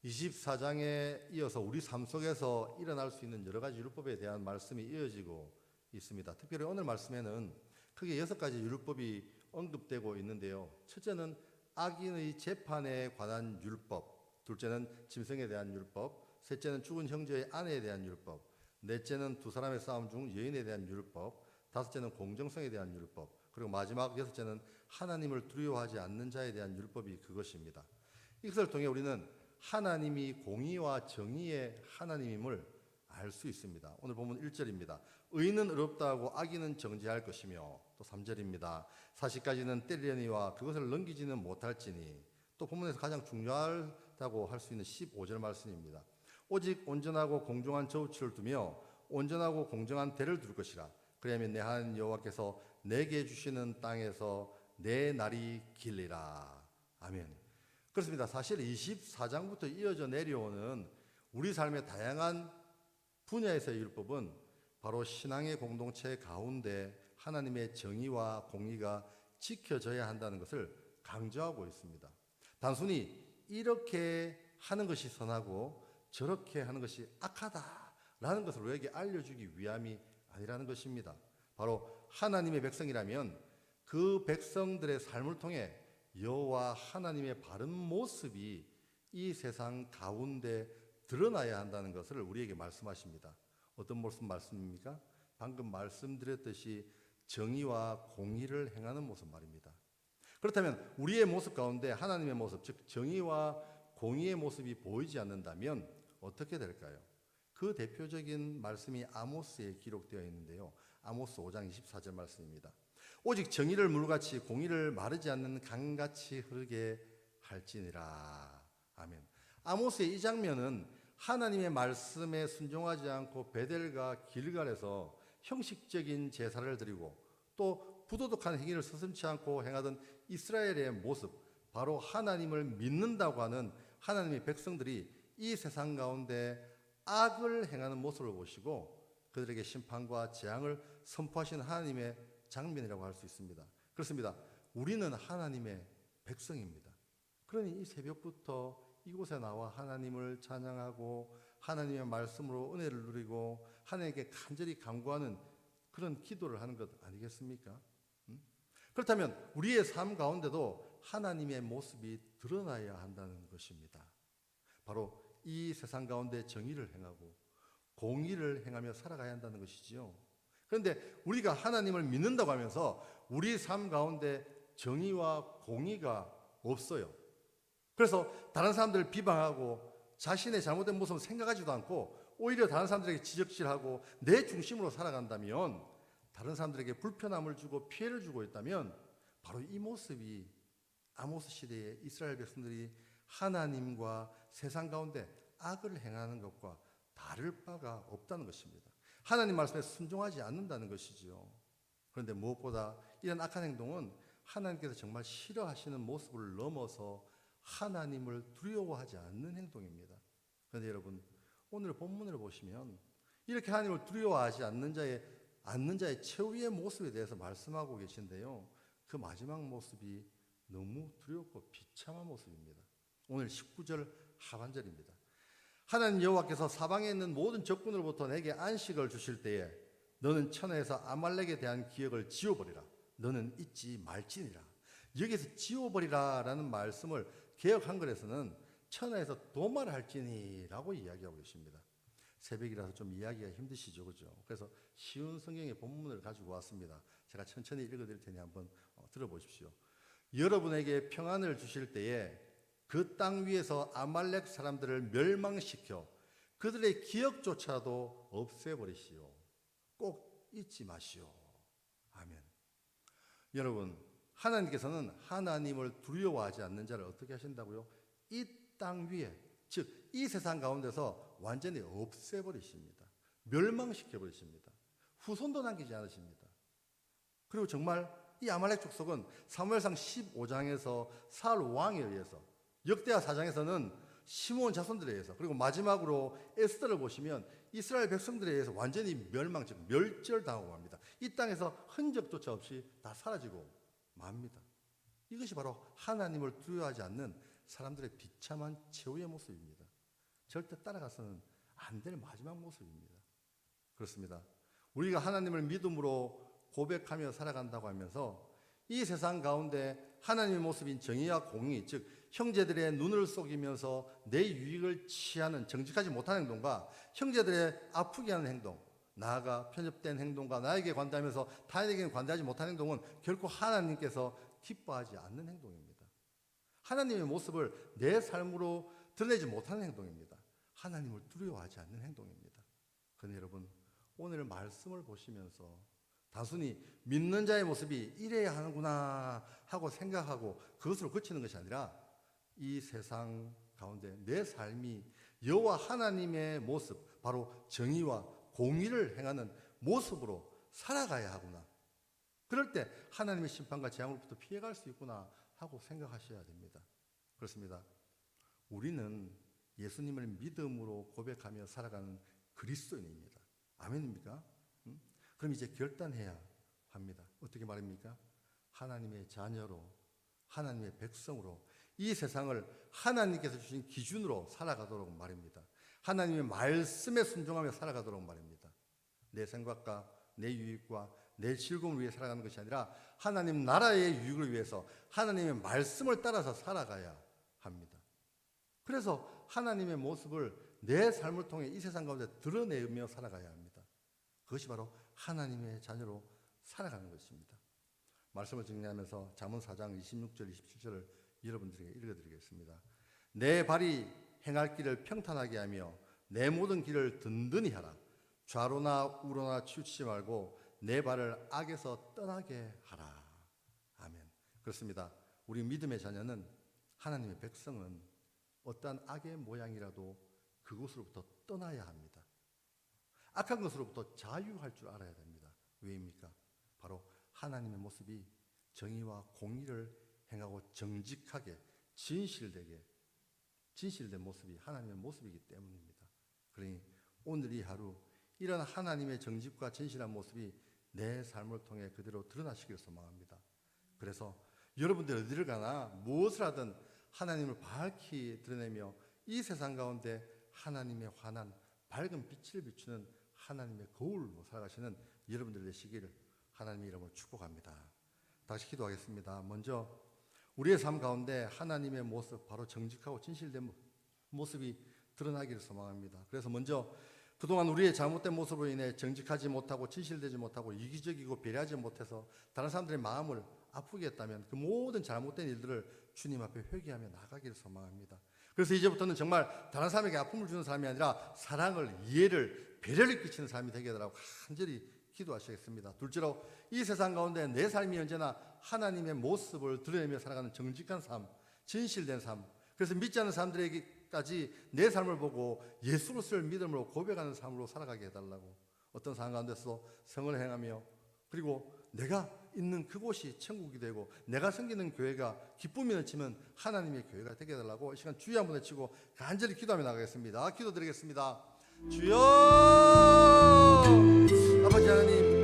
24장에 이어서 우리 삶 속에서 일어날 수 있는 여러 가지 율법에 대한 말씀이 이어지고 있습니다. 특별히 오늘 말씀에는 크게 6가지 율법이 언급되고 있는데요. 첫째는 악인의 재판에 관한 율법, 둘째는 짐승에 대한 율법, 셋째는 죽은 형제의 아내에 대한 율법, 넷째는 두 사람의 싸움 중 여인에 대한 율법, 다섯째는 공정성에 대한 율법, 그리고 마지막 여섯째는 하나님을 두려워하지 않는 자에 대한 율법이 그것입니다. 이것을 통해 우리는 하나님이 공의와 정의의 하나님임을 알 수 있습니다. 오늘 보면 1절입니다. 의인은 의롭다 하고 악인은 정죄할 것이며, 또 3절입니다. 사시까지는 때리려니와 그것을 넘기지는 못할지니, 또 본문에서 가장 중요하다고 할 수 있는 15절 말씀입니다. 오직 온전하고 공정한 저우치를 두며 온전하고 공정한 대를 둘 것이라. 그러면 내 하나님 여호와께서 내게 주시는 땅에서 내 날이 길리라. 아멘. 그렇습니다. 사실 24장부터 이어져 내려오는 우리 삶의 다양한 분야에서의 율법은 바로 신앙의 공동체 가운데 하나님의 정의와 공의가 지켜져야 한다는 것을 강조하고 있습니다. 단순히 이렇게 하는 것이 선하고 저렇게 하는 것이 악하다라는 것을 우리에게 알려주기 위함이 아니라는 것입니다. 바로 하나님의 백성이라면 그 백성들의 삶을 통해 여호와 하나님의 바른 모습이 이 세상 가운데 드러나야 한다는 것을 우리에게 말씀하십니다. 어떤 말씀입니까? 방금 말씀드렸듯이 정의와 공의를 행하는 모습 말입니다. 그렇다면 우리의 모습 가운데 하나님의 모습, 즉 정의와 공의의 모습이 보이지 않는다면 어떻게 될까요? 그 대표적인 말씀이 아모스에 기록되어 있는데요. 아모스 5장 24절 말씀입니다. 오직 정의를 물같이 공의를 마르지 않는 강같이 흐르게 할지니라. 아멘. 아모스의 이 장면은 하나님의 말씀에 순종하지 않고 베델과 길갈에서 형식적인 제사를 드리고 또 부도덕한 행위를 서슴지 않고 행하던 이스라엘의 모습, 바로 하나님을 믿는다고 하는 하나님의 백성들이 이 세상 가운데 악을 행하는 모습을 보시고 그들에게 심판과 재앙을 선포하신 하나님의 장면이라고 할 수 있습니다. 그렇습니다. 우리는 하나님의 백성입니다. 그러니 이 새벽부터 이곳에 나와 하나님을 찬양하고 하나님의 말씀으로 은혜를 누리고 하나님께 간절히 간구하는 그런 기도를 하는 것 아니겠습니까? 그렇다면 우리의 삶 가운데도 하나님의 모습이 드러나야 한다는 것입니다. 바로 이 세상 가운데 정의를 행하고 공의를 행하며 살아가야 한다는 것이지요. 그런데 우리가 하나님을 믿는다고 하면서 우리 삶 가운데 정의와 공의가 없어요. 그래서 다른 사람들을 비방하고 자신의 잘못된 모습을 생각하지도 않고 오히려 다른 사람들에게 지적질하고 내 중심으로 살아간다면, 다른 사람들에게 불편함을 주고 피해를 주고 있다면 바로 이 모습이 아모스 시대의 이스라엘 백성들이 하나님과 세상 가운데 악을 행하는 것과 다를 바가 없다는 것입니다. 하나님 말씀에 순종하지 않는다는 것이지요. 그런데 무엇보다 이런 악한 행동은 하나님께서 정말 싫어하시는 모습을 넘어서 하나님을 두려워하지 않는 행동입니다. 그런데 여러분, 오늘 본문을 보시면 이렇게 하나님을 두려워하지 않는 자의 최후의 모습에 대해서 말씀하고 계신데요. 그 마지막 모습이 너무 두렵고 비참한 모습입니다. 오늘 19절 하반절입니다. 하나님 여호와께서 사방에 있는 모든 적군으로부터 내게 안식을 주실 때에 너는 천하에서 아말렉에 대한 기억을 지워버리라. 너는 잊지 말지니라. 여기서 지워버리라 라는 말씀을 개역 한글에서는 천하에서 도말할지니라고 이야기하고 계십니다. 새벽이라서 좀 이야기가 힘드시죠, 그죠? 그래서 쉬운 성경의 본문을 가지고 왔습니다. 제가 천천히 읽어드릴 테니 한번 들어보십시오. 여러분에게 평안을 주실 때에 그 땅 위에서 아말렉 사람들을 멸망시켜 그들의 기억조차도 없애버리시오. 꼭 잊지 마시오. 아멘. 여러분, 하나님께서는 하나님을 두려워하지 않는 자를 어떻게 하신다고요? 이 땅 위에, 즉 이 세상 가운데서 완전히 없애버리십니다. 멸망시켜버리십니다. 후손도 남기지 않으십니다. 그리고 정말 이 아말렉 족속은 사무엘상 15장에서 사울 왕에 의해서, 역대하 4장에서는 시므온 자손들에 의해서, 그리고 마지막으로 에스더를 보시면 이스라엘 백성들에 의해서 완전히 멸망, 즉 멸절당하고 맙니다. 이 땅에서 흔적조차 없이 다 사라지고 맙니다. 이것이 바로 하나님을 두려워하지 않는 사람들의 비참한 최후의 모습입니다. 절대 따라가서는 안 될 마지막 모습입니다. 그렇습니다. 우리가 하나님을 믿음으로 고백하며 살아간다고 하면서 이 세상 가운데 하나님의 모습인 정의와 공의, 즉 형제들의 눈을 속이면서 내 유익을 취하는 정직하지 못한 행동과 형제들의 아프게 하는 행동, 나아가 편협된 행동과 나에게 관대하면서 타인에게는 관대하지 못한 행동은 결코 하나님께서 기뻐하지 않는 행동입니다. 하나님의 모습을 내 삶으로 드러내지 못하는 행동입니다. 하나님을 두려워하지 않는 행동입니다. 그런데 여러분, 오늘 말씀을 보시면서 단순히 믿는 자의 모습이 이래야 하는구나 하고 생각하고 그것으로 그치는 것이 아니라 이 세상 가운데 내 삶이 여호와 하나님의 모습, 바로 정의와 공의를 행하는 모습으로 살아가야 하구나. 그럴 때 하나님의 심판과 재앙으로부터 피해갈 수 있구나 하고 생각하셔야 됩니다. 그렇습니다. 우리는 예수님을 믿음으로 고백하며 살아가는 그리스도인입니다. 아멘입니까? 그럼 이제 결단해야 합니다. 어떻게 말입니까? 하나님의 자녀로, 하나님의 백성으로 이 세상을 하나님께서 주신 기준으로 살아가도록 말입니다. 하나님의 말씀에 순종하며 살아가도록 말입니다. 내 생각과 내 유익과 내 즐거움을 위해 살아가는 것이 아니라 하나님 나라의 유익을 위해서 하나님의 말씀을 따라서 살아가야 합니다. 그래서 하나님의 모습을 내 삶을 통해 이 세상 가운데 드러내며 살아가야 합니다. 그것이 바로 하나님의 자녀로 살아가는 것입니다. 말씀을 정리하면서 잠언 4장 26절 27절을 여러분들에게 읽어드리겠습니다. 내 발이 행할 길을 평탄하게 하며 내 모든 길을 든든히 하라. 좌로나 우로나 치우치지 말고 내 발을 악에서 떠나게 하라. 아멘. 그렇습니다. 우리 믿음의 자녀는, 하나님의 백성은 어떠한 악의 모양이라도 그곳으로부터 떠나야 합니다. 악한 것으로부터 자유할 줄 알아야 됩니다. 왜입니까? 바로 하나님의 모습이 정의와 공의를 행하고 정직하게 진실된 모습이 하나님의 모습이기 때문입니다. 그러니 오늘 이 하루 이런 하나님의 정직과 진실한 모습이 내 삶을 통해 그대로 드러나시길 소망합니다. 그래서 여러분들 어디를 가나 무엇을 하든 하나님을 밝히 드러내며 이 세상 가운데 하나님의 환한 밝은 빛을 비추는 하나님의 거울로 살아가시는 여러분들 되시기를 하나님의 이름으로 축복합니다. 다시 기도하겠습니다. 먼저 우리의 삶 가운데 하나님의 모습, 바로 정직하고 진실된 모습이 드러나기를 소망합니다. 그래서 먼저 그동안 우리의 잘못된 모습으로 인해 정직하지 못하고 진실되지 못하고 이기적이고 배려하지 못해서 다른 사람들의 마음을 아프게 했다면 그 모든 잘못된 일들을 주님 앞에 회개하며 나가기를 소망합니다. 그래서 이제부터는 정말 다른 사람에게 아픔을 주는 사람이 아니라 사랑을, 이해를, 배려를 끼치는 삶이 되게 해달라고 간절히 기도하시겠습니다. 둘째로 이 세상 가운데 내 삶이 언제나 하나님의 모습을 드러내며 살아가는 정직한 삶, 진실된 삶, 그래서 믿지 않는 사람들에게까지 내 삶을 보고 예수로서의 믿음으로 고백하는 삶으로 살아가게 해달라고, 어떤 상황 가운데서 성을 행하며 그리고 내가 있는 그곳이 천국이 되고 내가 섬기는 교회가 기쁨이 넘치는 하나님의 교회가 되게 해달라고 이 시간 주여 한번 외치고 간절히 기도하며 나가겠습니다. 기도드리겠습니다. 주여, 아버지 하나님,